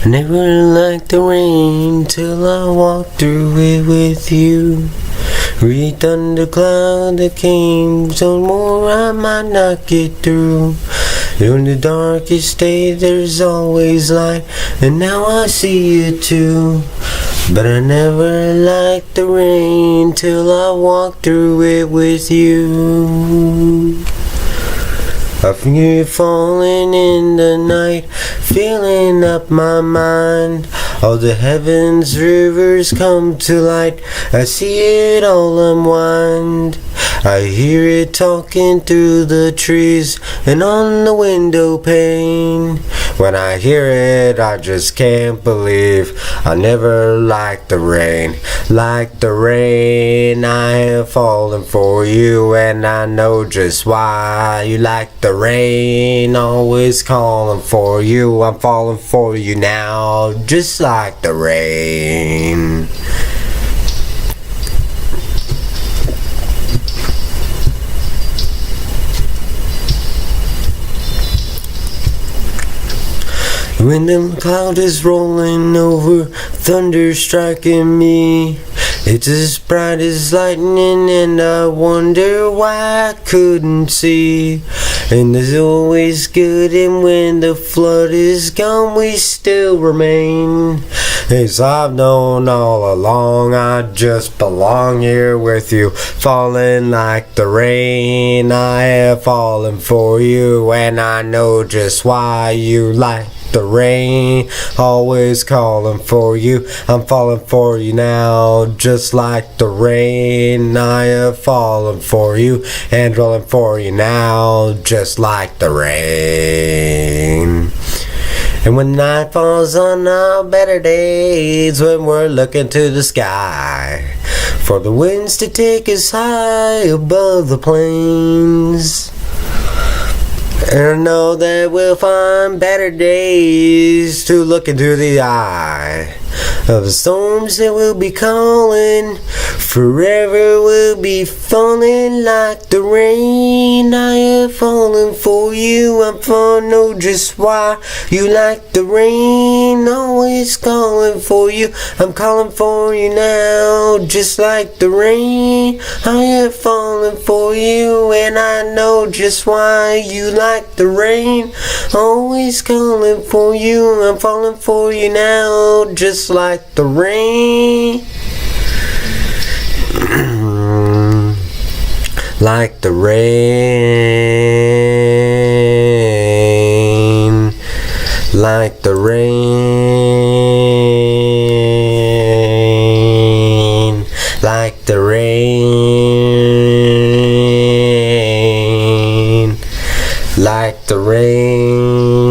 I never liked the rain till I walked through it with you. Read thundercloud that came, so more I might not get through. In the darkest day there's always light, and now I see it too. But I never liked the rain till I walked through it with you. I feel you falling in the night, filling up my mind. All the heavens rivers come to light, I see it all unwind. I hear it talking through the trees and on the window pane. When I hear it, I just can't believe I never liked the rain. Like the rain, I have fallen for you, and I know just why. You like the rain, always calling for you. I'm falling for you now, just like the rain. When the cloud is rolling over, thunder striking me. It's as bright as lightning, and I wonder why I couldn't see. And there's always good, and when the flood is gone, we still remain. As I've known all along, I just belong here with you, falling like the rain. I have fallen for you, and I know just why you like the rain, always calling for you. I'm falling for you now, just like the rain. I have fallen for you and rolling for you now, just like the rain. And when night falls on our better days, when we're looking to the sky for the winds to take us high above the plains, and I know that we'll find better days to look into the eye of the storms that will be calling. Forever will be falling like the rain. I have fallen for you. I'm falling, know just why you like the rain. Always calling for you. I'm calling for you now, just like the rain. I have fallen for you, and I know just why you like the rain. Always calling for you. I'm falling for you now, just like the rain. Like the rain, like the rain, like the rain, like the rain.